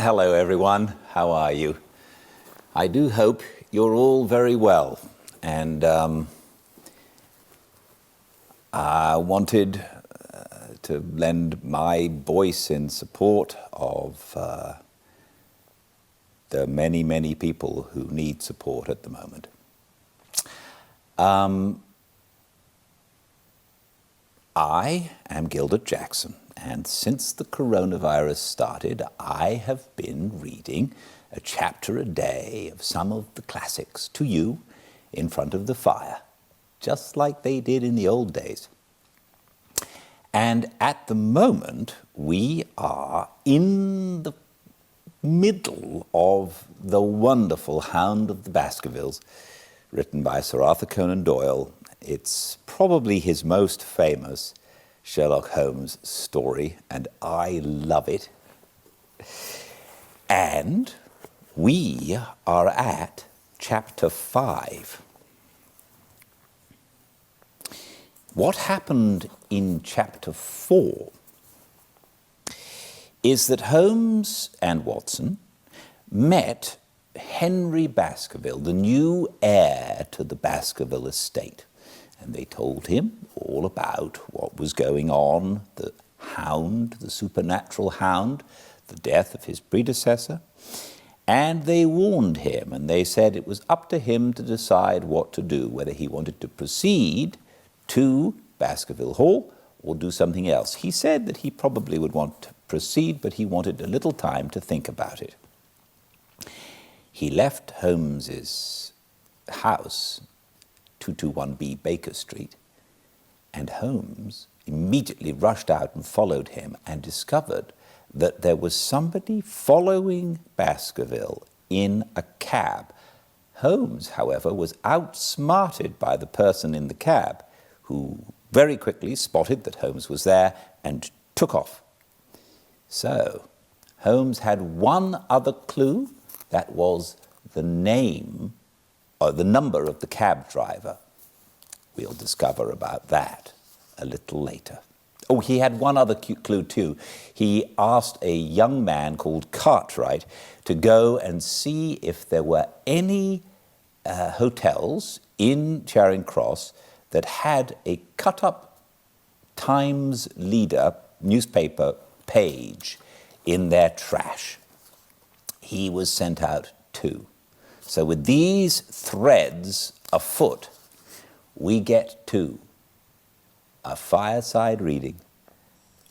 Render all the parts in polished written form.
Hello everyone, how are you? I do hope you're all very well, and I wanted to lend my voice in support of the many, many people who need support at the moment. I am Gildart Jackson, and since the coronavirus started, I have been reading a chapter a day of some of the classics to you in front of the fire, just like they did in the old days. And at the moment, we are in the middle of the wonderful Hound of the Baskervilles, written by Sir Arthur Conan Doyle. It's probably his most famous Sherlock Holmes story, and I love it. And we are at chapter 5. What happened in chapter 4 is that Holmes and Watson met Henry Baskerville, the new heir to the Baskerville estate. And they told him all about what was going on, the Hound, the supernatural Hound, the death of his predecessor. And they warned him, and they said it was up to him to decide what to do, whether he wanted to proceed to Baskerville Hall or do something else. He said that he probably would want to proceed, but he wanted a little time to think about it. He left Holmes's house, 221B Baker Street, and Holmes immediately rushed out and followed him and discovered that there was somebody following Baskerville in a cab. Holmes, however, was outsmarted by the person in the cab, who very quickly spotted that Holmes was there and took off. So Holmes had one other clue, that was the name or the number of the cab driver. We'll discover about that a little later. Oh, he had one other clue too. He asked a young man called Cartwright to go and see if there were any hotels in Charing Cross that had a cut-up Times Leader newspaper page in their trash. He was sent out too. So with these threads afoot, we get to a fireside reading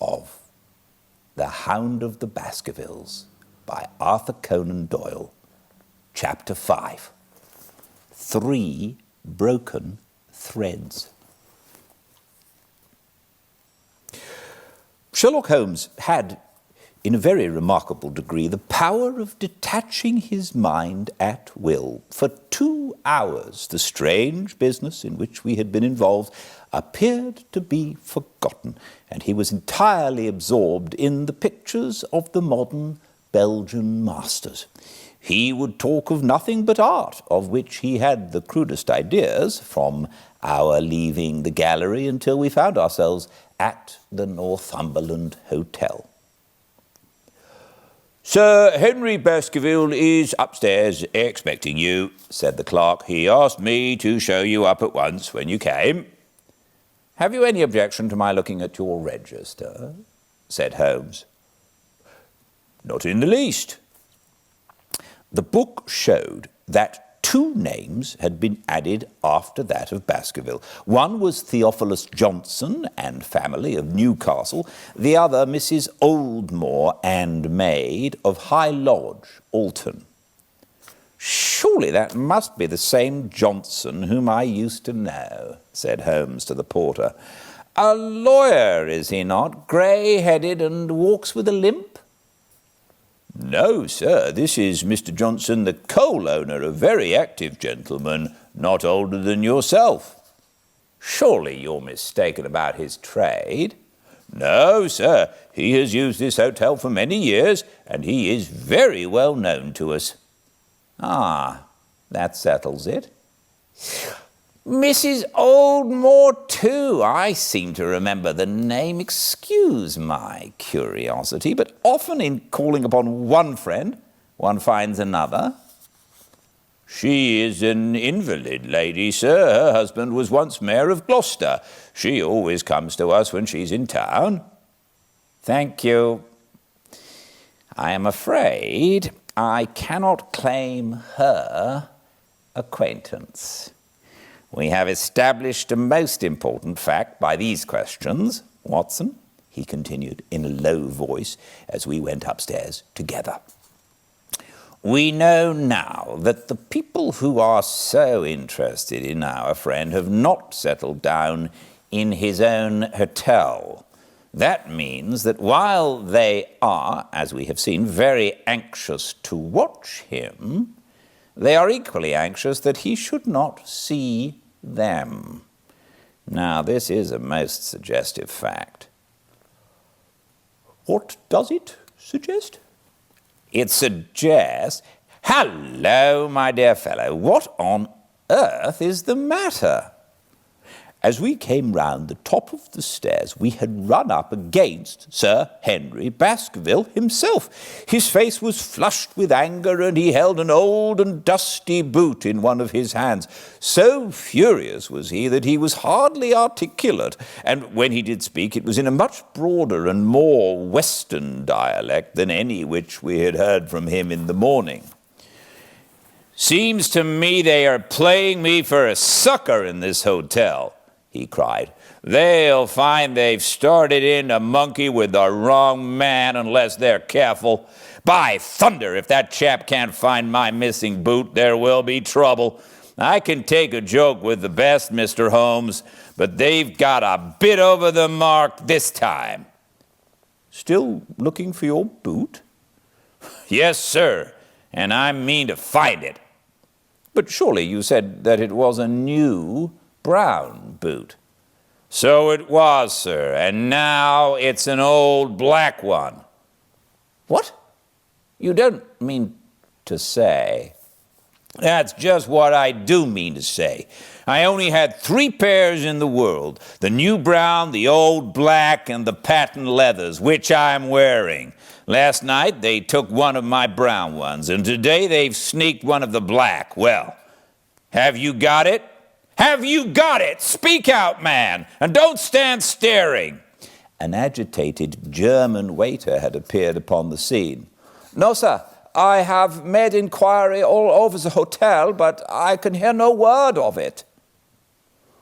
of The Hound of the Baskervilles by Arthur Conan Doyle, chapter 5, 3 Broken Threads. Sherlock Holmes had, in a very remarkable degree, the power of detaching his mind at will. For 2 hours, the strange business in which we had been involved appeared to be forgotten, and he was entirely absorbed in the pictures of the modern Belgian masters. He would talk of nothing but art, of which he had the crudest ideas, from our leaving the gallery until we found ourselves at the Northumberland Hotel. "Sir Henry Baskerville is upstairs expecting you," said the clerk. "He asked me to show you up at once when you came." "Have you any objection to my looking at your register?" said Holmes. "Not in the least." The book showed that 2 names had been added after that of Baskerville. One was Theophilus Johnson and family of Newcastle, the other Mrs. Oldmore and maid of High Lodge, Alton. "Surely that must be the same Johnson whom I used to know," said Holmes to the porter. "A lawyer, is he not, grey-headed and walks with a limp?" "No, sir, this is Mr. Johnson, the coal owner, a very active gentleman, not older than yourself." "Surely you're mistaken about his trade?" "No, sir, he has used this hotel for many years, and he is very well known to us." "Ah, that settles it." Mrs. Oldmore, too. I seem to remember the name. Excuse my curiosity, but often in calling upon one friend, one finds another. She is an invalid lady, sir. Her husband was once mayor of Gloucester. She always comes to us when she's in town. Thank you. I am afraid I cannot claim her acquaintance. We have established a most important fact by these questions, Watson, he continued in a low voice as we went upstairs together. We know now that the people who are so interested in our friend have not settled down in his own hotel. That means that while they are, as we have seen, very anxious to watch him, they are equally anxious that he should not see them. Now, this is a most suggestive fact. What does it suggest? It suggests, hello, my dear fellow, what on earth is the matter? As we came round the top of the stairs, we had run up against Sir Henry Baskerville himself. His face was flushed with anger, and he held an old and dusty boot in one of his hands. So furious was he that he was hardly articulate, and when he did speak, it was in a much broader and more Western dialect than any which we had heard from him in the morning. Seems to me they are playing me for a sucker in this hotel, he cried. They'll find they've started in to monkey with the wrong man unless they're careful. By thunder, if that chap can't find my missing boot, there will be trouble. I can take a joke with the best, Mr. Holmes, but they've got a bit over the mark this time. Still looking for your boot? Yes, sir, and I mean to find it. But surely you said that it was a new brown boot. So it was, sir, and now it's an old black one. What? You don't mean to say? That's just what I do mean to say. I only had 3 pairs in the world, the new brown, the old black, and the patent leathers, which I'm wearing. Last night they took one of my brown ones, and today they've sneaked one of the black. Well, have you got it? Have you got it? Speak out, man, and don't stand staring. An agitated German waiter had appeared upon the scene. No, sir, I have made inquiry all over the hotel, but I can hear no word of it.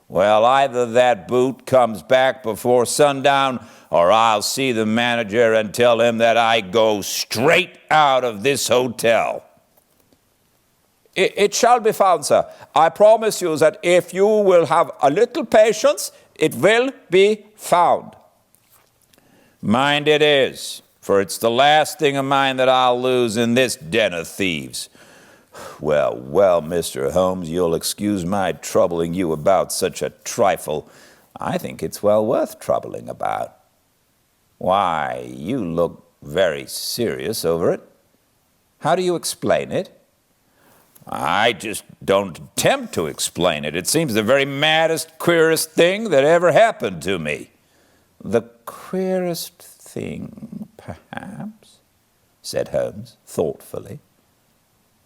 Well, either that boot comes back before sundown, or I'll see the manager and tell him that I go straight out of this hotel. It shall be found, sir. I promise you that if you will have a little patience, it will be found. Mind it is, for it's the last thing of mine that I'll lose in this den of thieves. Well, Mr. Holmes, you'll excuse my troubling you about such a trifle. I think it's well worth troubling about. Why, you look very serious over it. How do you explain it? I just don't attempt to explain it. It seems the very maddest, queerest thing that ever happened to me. The queerest thing, perhaps, said Holmes thoughtfully.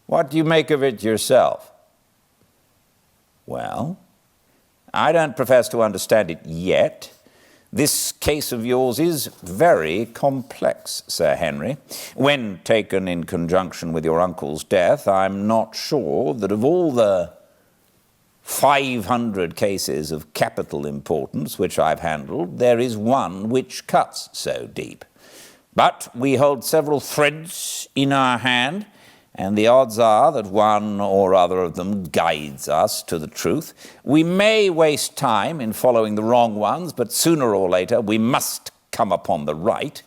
What do you make of it yourself? Well, I don't profess to understand it yet. This case of yours is very complex, Sir Henry. When taken in conjunction with your uncle's death, I'm not sure that of all the 500 cases of capital importance which I've handled, there is one which cuts so deep. But we hold several threads in our hand, and the odds are that one or other of them guides us to the truth. We may waste time in following the wrong ones, but sooner or later we must come upon the right.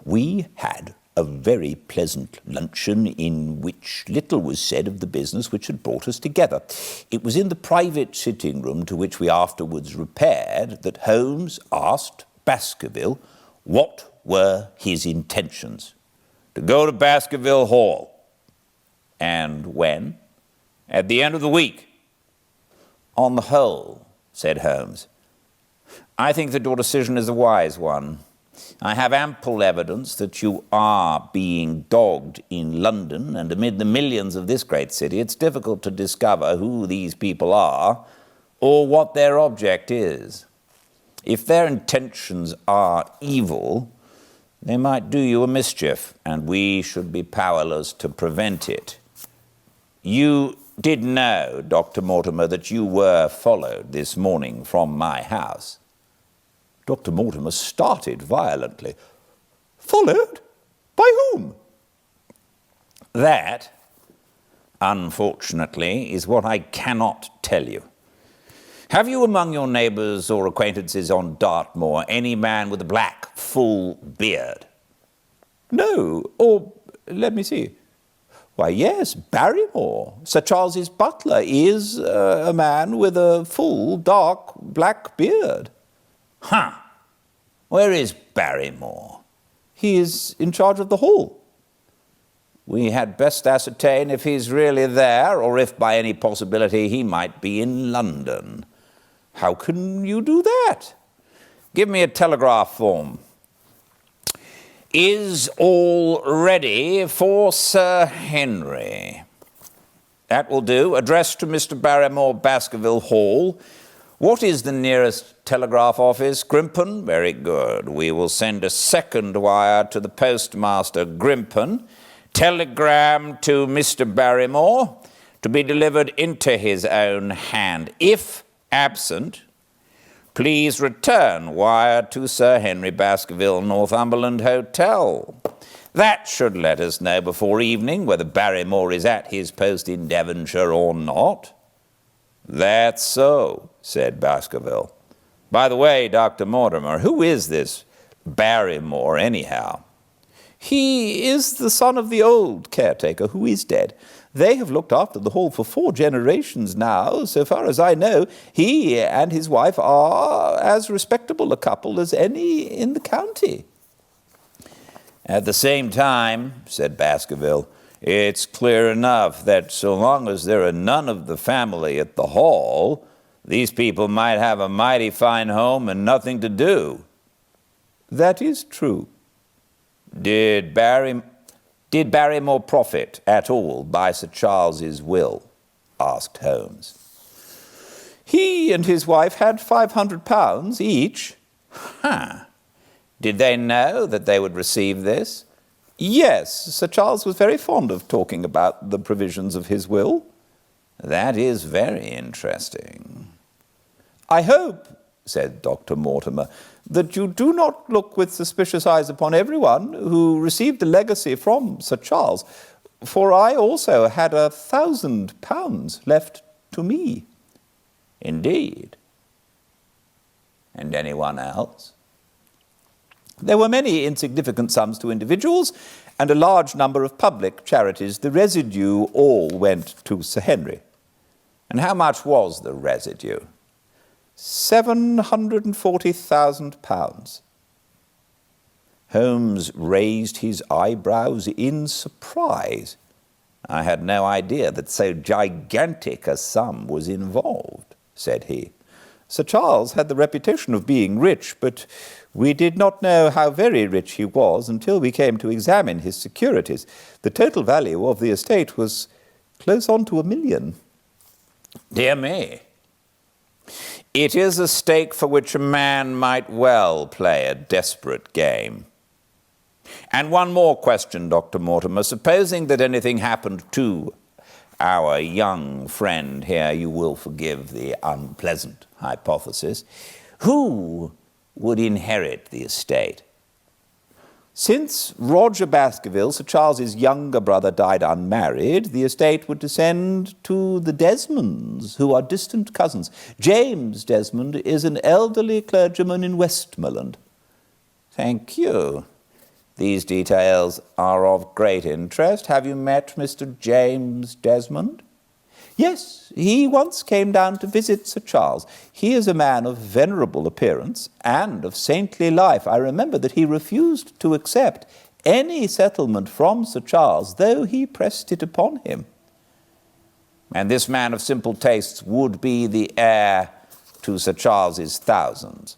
We had a very pleasant luncheon in which little was said of the business which had brought us together. It was in the private sitting room to which we afterwards repaired that Holmes asked Baskerville what were his intentions. To go to Baskerville Hall. And when? at the end of the week. On the whole, said Holmes, I think that your decision is a wise one. I have ample evidence that you are being dogged in London, and amid the millions of this great city, it's difficult to discover who these people are or what their object is. If their intentions are evil, they might do you a mischief, and we should be powerless to prevent it. You did know, Dr. Mortimer, that you were followed this morning from my house. Dr. Mortimer started violently. Followed? By whom? That, unfortunately, is what I cannot tell you. Have you among your neighbours or acquaintances on Dartmoor any man with a black, full beard? No, or let me see. Why, yes, Barrymore, Sir Charles's butler, is a man with a full, dark, black beard. Huh. Where is Barrymore? He is in charge of the hall. We had best ascertain if he's really there, or if by any possibility he might be in London. How can you do that? Give me a telegraph form. Is all ready for Sir Henry? That will do. Addressed to Mr. Barrymore, Baskerville Hall. What is the nearest telegraph office? Grimpen? Very good. We will send a second wire to the postmaster, Grimpen. Telegram to Mr. Barrymore to be delivered into his own hand. If absent, please return wire to Sir Henry, Baskerville, Northumberland Hotel. That should let us know before evening whether Barrymore is at his post in Devonshire or not. That's so, said Baskerville. By the way, Dr. Mortimer, who is this Barrymore anyhow? He is the son of the old caretaker who is dead. They have looked after the hall for 4 generations now. So far as I know, he and his wife are as respectable a couple as any in the county. At the same time, said Baskerville, it's clear enough that so long as there are none of the family at the hall, these people might have a mighty fine home and nothing to do. That is true. Did Barrymore profit at all by Sir Charles's will? Asked Holmes. He and his wife had £500 each. Huh. Did they know that they would receive this? Yes, Sir Charles was very fond of talking about the provisions of his will. That is very interesting. I hope, said Dr. Mortimer, that you do not look with suspicious eyes upon everyone who received the legacy from Sir Charles, for I also had £1,000 left to me. Indeed. And anyone else? There were many insignificant sums to individuals and a large number of public charities. The residue all went to Sir Henry. And how much was the residue? £740,000. Holmes raised his eyebrows in surprise. I had no idea that so gigantic a sum was involved, said he. Sir Charles had the reputation of being rich, but we did not know how very rich he was until we came to examine his securities. The total value of the estate was close on to £1 million. Dear me. It is a stake for which a man might well play a desperate game. And one more question, Dr. Mortimer. Supposing that anything happened to our young friend here, you will forgive the unpleasant hypothesis, who would inherit the estate? Since Roger Baskerville, Sir Charles's younger brother, died unmarried, the estate would descend to the Desmonds, who are distant cousins. James Desmond is an elderly clergyman in Westmoreland. Thank you. These details are of great interest. Have you met Mr. James Desmond? Yes, he once came down to visit Sir Charles. He is a man of venerable appearance and of saintly life. I remember that he refused to accept any settlement from Sir Charles, though he pressed it upon him. and this man of simple tastes would be the heir to Sir Charles's thousands.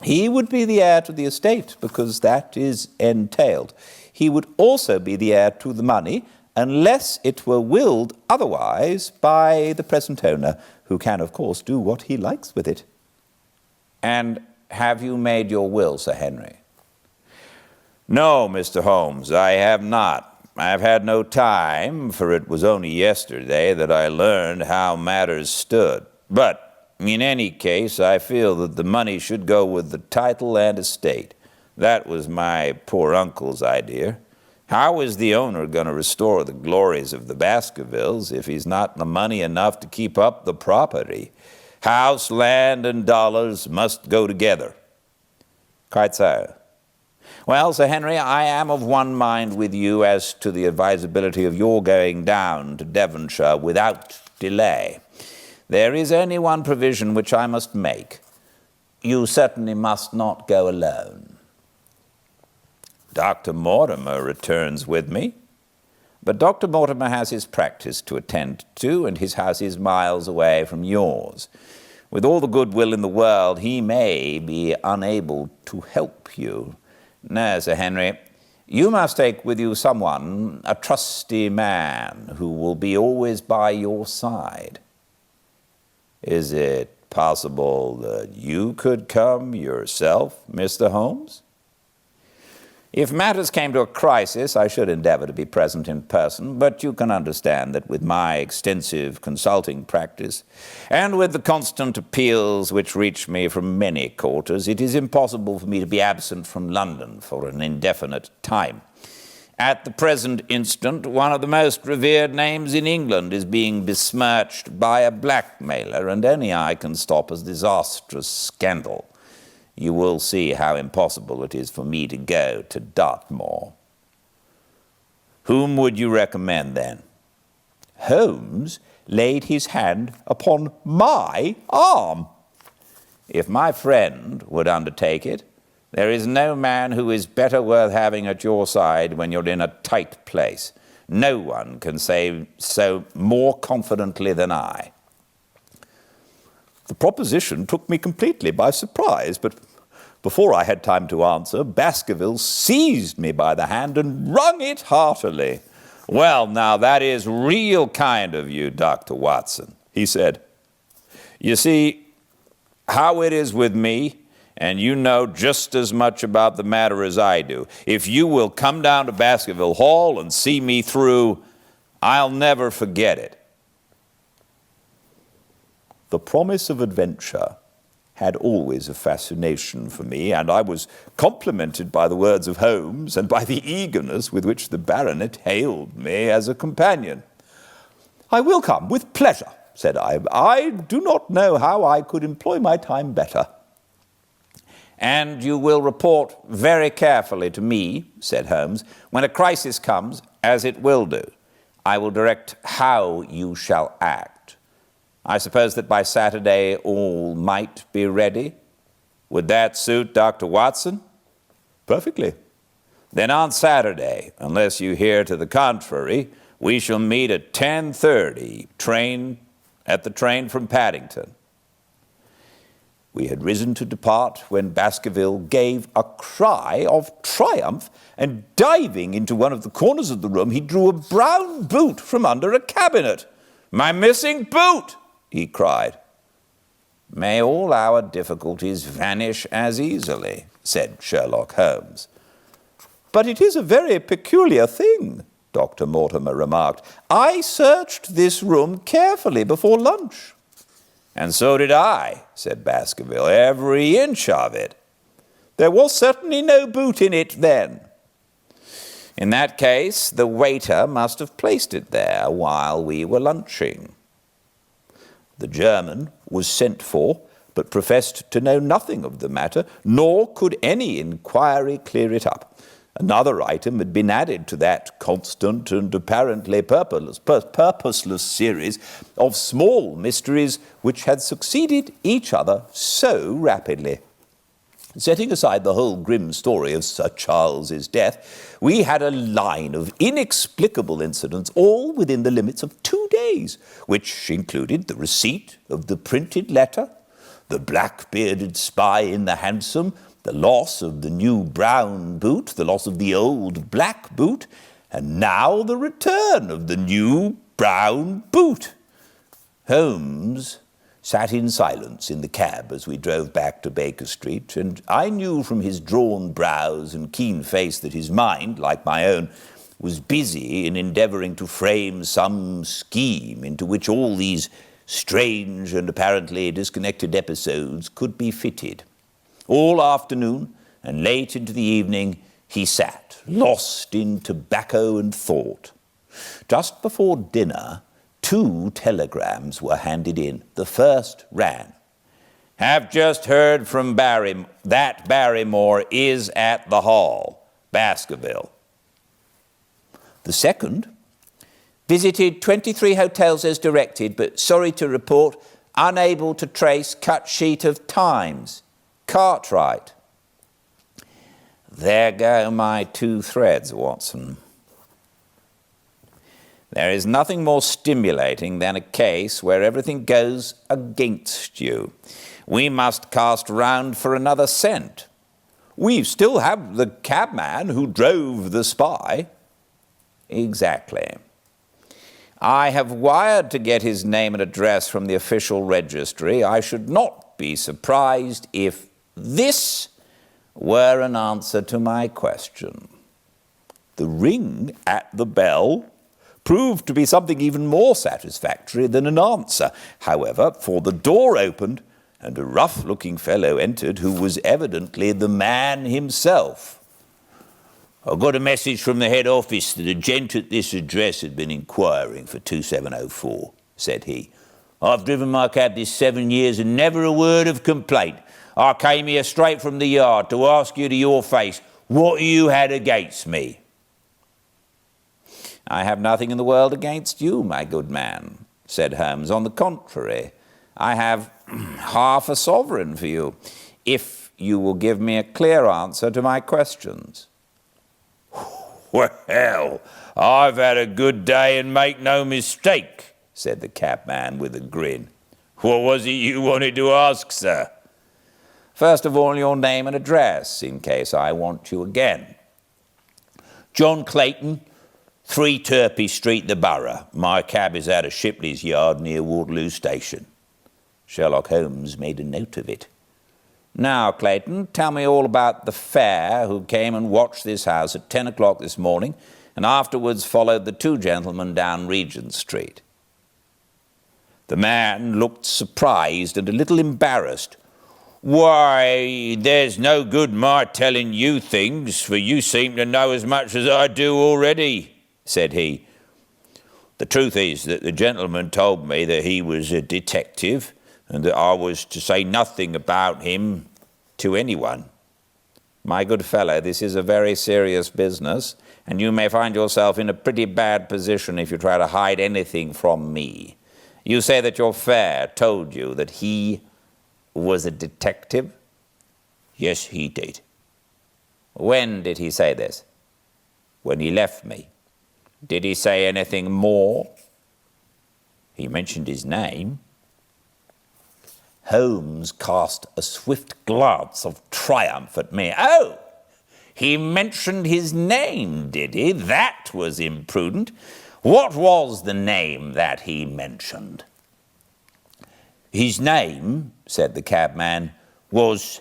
He would be the heir to the estate, because that is entailed. He would also be the heir to the money, unless it were willed otherwise by the present owner, who can, of course, do what he likes with it. And have you made your will, Sir Henry? No, Mr. Holmes, I have not. I have had no time, for it was only yesterday that I learned how matters stood. But in any case, I feel that the money should go with the title and estate. That was my poor uncle's idea. How is the owner going to restore the glories of the Baskervilles if he's not the money enough to keep up the property? House, land, and dollars must go together. Quite so. Well, Sir Henry, I am of one mind with you as to the advisability of your going down to Devonshire without delay. There is only one provision which I must make. You certainly must not go alone. Dr. Mortimer returns with me, but Dr. Mortimer has his practice to attend to, and his house is miles away from yours. With all the goodwill in the world, he may be unable to help you. No, Sir Henry, you must take with you someone, a trusty man, who will be always by your side. Is it possible that you could come yourself, Mr. Holmes? If matters came to a crisis, I should endeavor to be present in person, but you can understand that with my extensive consulting practice, and with the constant appeals which reach me from many quarters, it is impossible for me to be absent from London for an indefinite time. At the present instant, one of the most revered names in England is being besmirched by a blackmailer, and only I can stop a disastrous scandal. You will see how impossible it is for me to go to Dartmoor. Whom would you recommend, then? Holmes laid his hand upon my arm. If my friend would undertake it, there is no man who is better worth having at your side when you're in a tight place. No one can say so more confidently than I. The proposition took me completely by surprise, but before I had time to answer, Baskervilles seized me by the hand and wrung it heartily. Well, now, that is real kind of you, Dr. Watson, he said. You see how it is with me, and you know just as much about the matter as I do. If you will come down to Baskerville Hall and see me through, I'll never forget it. The promise of adventure had always a fascination for me, and I was complimented by the words of Holmes and by the eagerness with which the baronet hailed me as a companion. I will come with pleasure, said I. I do not know how I could employ my time better. And you will report very carefully to me, said Holmes, when a crisis comes, as it will do. I will direct how you shall act. I suppose that by Saturday all might be ready. Would that suit Dr. Watson? Perfectly. Then on Saturday, unless you hear to the contrary, we shall meet at 10:30, at the train from Paddington. We had risen to depart when Baskerville gave a cry of triumph, and diving into one of the corners of the room, he drew a brown boot from under a cabinet. "My missing boot!" he cried. "May all our difficulties vanish as easily," said Sherlock Holmes. "But it is a very peculiar thing," Dr. Mortimer remarked. "I searched this room carefully before lunch." "And so did I," said Baskerville, "every inch of it." "There was certainly no boot in it then." "In that case, the waiter must have placed it there while we were lunching." The German was sent for, but professed to know nothing of the matter, nor could any inquiry clear it up. Another item had been added to that constant and apparently purposeless series of small mysteries which had succeeded each other so rapidly. Setting aside the whole grim story of Sir Charles's death, we had a line of inexplicable incidents, all within the limits of 2 days. days, which included the receipt of the printed letter, the black-bearded spy in the hansom, the loss of the new brown boot, the loss of the old black boot, and now the return of the new brown boot. Holmes sat in silence in the cab as we drove back to Baker Street, and I knew from his drawn brows and keen face that his mind, like my own, was busy in endeavouring to frame some scheme into which all these strange and apparently disconnected episodes could be fitted. All afternoon and late into the evening he sat, lost in tobacco and thought. Just before dinner, 2 telegrams were handed in. The first ran, "Have just heard from Barrymore that Barrymore is at the Hall, Baskerville." The second, "Visited 23 hotels as directed, but sorry to report, unable to trace cut sheet of Times, Cartwright." There go my 2 threads, Watson. There is nothing more stimulating than a case where everything goes against you. We must cast round for another scent. We still have the cabman who drove the spy. Exactly. I have wired to get his name and address from the official registry. I should not be surprised if this were an answer to my question. The ring at the bell proved to be something even more satisfactory than an answer, however, for the door opened and a rough-looking fellow entered who was evidently the man himself. "I got a message from the head office that a gent at this address had been inquiring for 2704, said he. "I've driven my cab this 7 years and never a word of complaint. I came here straight from the yard to ask you to your face what you had against me." "I have nothing in the world against you, my good man," said Holmes. "On the contrary, I have half a sovereign for you, if you will give me a clear answer to my questions." "Well, I've had a good day and make no mistake," said the cabman with a grin. "What was it you wanted to ask, sir?" "First of all, your name and address, in case I want you again." "John Clayton, 3 Turpey Street, the Borough. My cab is out of Shipley's Yard near Waterloo Station." Sherlock Holmes made a note of it. "Now, Clayton, tell me all about the fare who came and watched this house at 10 o'clock this morning and afterwards followed the 2 gentlemen down Regent Street." The man looked surprised and a little embarrassed. "Why, there's no good my telling you things, for you seem to know as much as I do already," said he. "The truth is that the gentleman told me that he was a detective and that I was to say nothing about him to anyone." "My good fellow, this is a very serious business, and you may find yourself in a pretty bad position if you try to hide anything from me. You say that your fare told you that he was a detective?" "Yes, he did." "When did he say this?" "When he left me." "Did he say anything more?" "He mentioned his name." Holmes cast a swift glance of triumph at me. "Oh, he mentioned his name, did he? That was imprudent. What was the name that he mentioned?" "His name," said the cabman, "was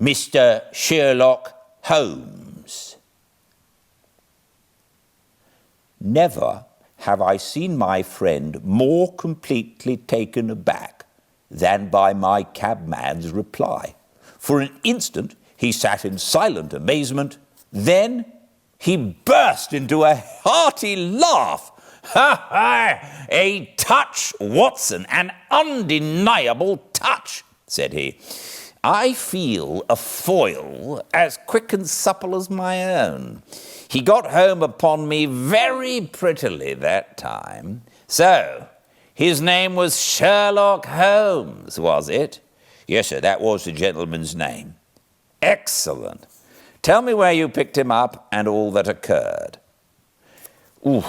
Mr. Sherlock Holmes." Never have I seen my friend more completely taken aback than by my cabman's reply. For an instant he sat in silent amazement, then he burst into a hearty laugh. "Ha ha! A touch, Watson, an undeniable touch," said he. "I feel a foil as quick and supple as my own. He got home upon me very prettily that time. So, his name was Sherlock Holmes, was it?" "Yes, sir, that was the gentleman's name." "Excellent. Tell me where you picked him up and all that occurred."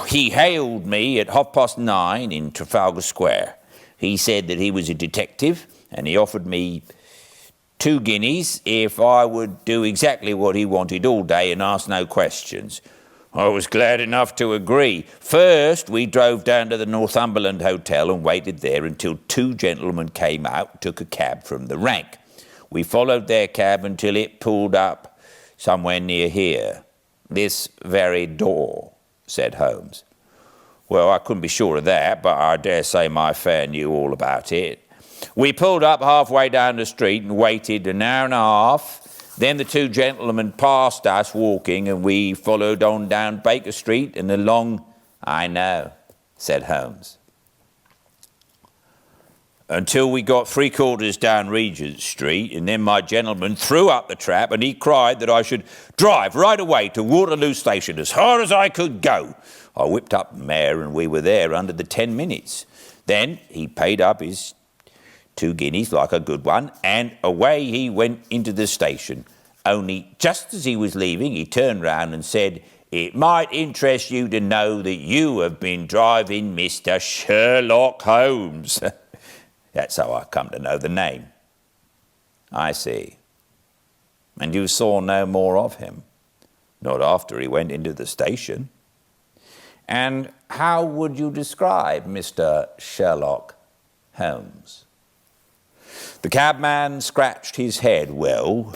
He hailed me at 9:30 in Trafalgar Square. He said that he was a detective, and he offered me 2 guineas if I would do exactly what he wanted all day and ask no questions. I was glad enough to agree. First, we drove down to the Northumberland Hotel and waited there until 2 gentlemen came out and took a cab from the rank. We followed their cab until it pulled up somewhere near here. This very door, said Holmes. Well, I couldn't be sure of that, but I dare say my fare knew all about it. We pulled up halfway down the street and waited an hour and a half. Then the 2 gentlemen passed us walking, and we followed on down Baker Street and along... I know, said Holmes. Until we got 3/4 down Regent Street, and then my gentleman threw up the trap and he cried that I should drive right away to Waterloo Station as hard as I could go. I whipped up the mare and we were there under the 10 minutes. Then he paid up his 2 guineas like a good one, and away he went into the station. Only just as he was leaving, he turned round and said, "It might interest you to know that you have been driving Mr. Sherlock Holmes." That's how I come to know the name. I see. And you saw no more of him? Not after he went into the station. And how would you describe Mr. Sherlock Holmes? The cabman scratched his head. Well,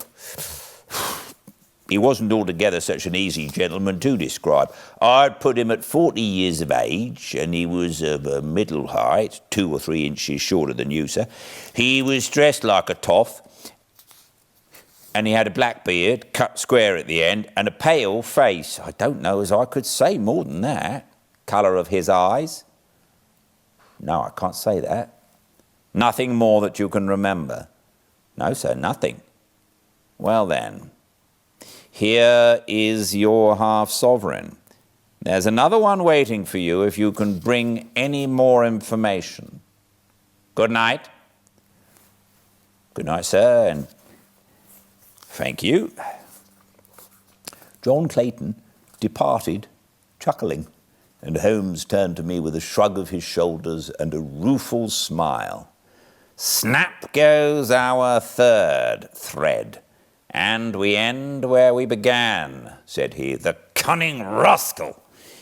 he wasn't altogether such an easy gentleman to describe. I'd put him at 40 years of age, and he was of a middle height, 2 or 3 inches shorter than you, sir. He was dressed like a toff, and he had a black beard, cut square at the end, and a pale face. I don't know as I could say more than that. Colour of his eyes? No, I can't say that. Nothing more that you can remember? No, sir, nothing. Well then, here is your half-sovereign. There's another one waiting for you if you can bring any more information. Good night. Good night, sir, and thank you. John Clayton departed, chuckling, and Holmes turned to me with a shrug of his shoulders and a rueful smile. Snap goes our 3rd thread. And we end where we began, said he. The cunning rascal!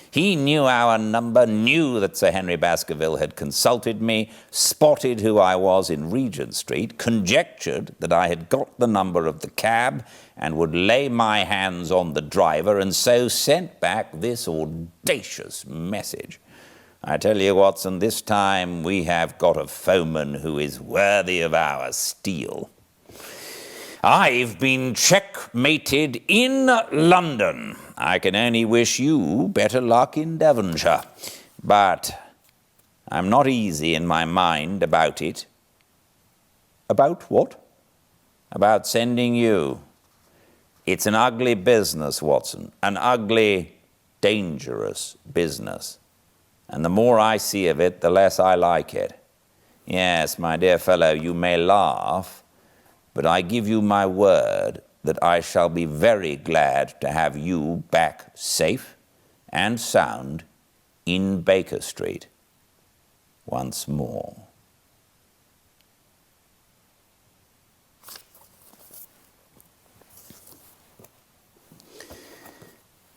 He knew our number, knew that Sir Henry Baskerville had consulted me, spotted who I was in Regent Street, conjectured that I had got the number of the cab and would lay my hands on the driver, and so sent back this audacious message. I tell you, Watson, this time we have got a foeman who is worthy of our steel. I've been checkmated in London. I can only wish you better luck in Devonshire. But I'm not easy in my mind about it. About what? About sending you. It's an ugly business, Watson. An ugly, dangerous business. And the more I see of it, the less I like it. Yes, my dear fellow, you may laugh, but I give you my word that I shall be very glad to have you back safe and sound in Baker Street once more.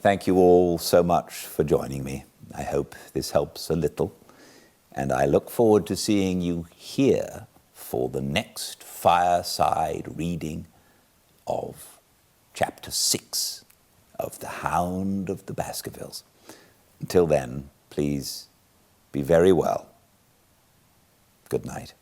Thank you all so much for joining me. I hope this helps a little, and I look forward to seeing you here for the next Fireside Reading of Chapter 6 of The Hound of the Baskervilles. Until then, please be very well. Good night.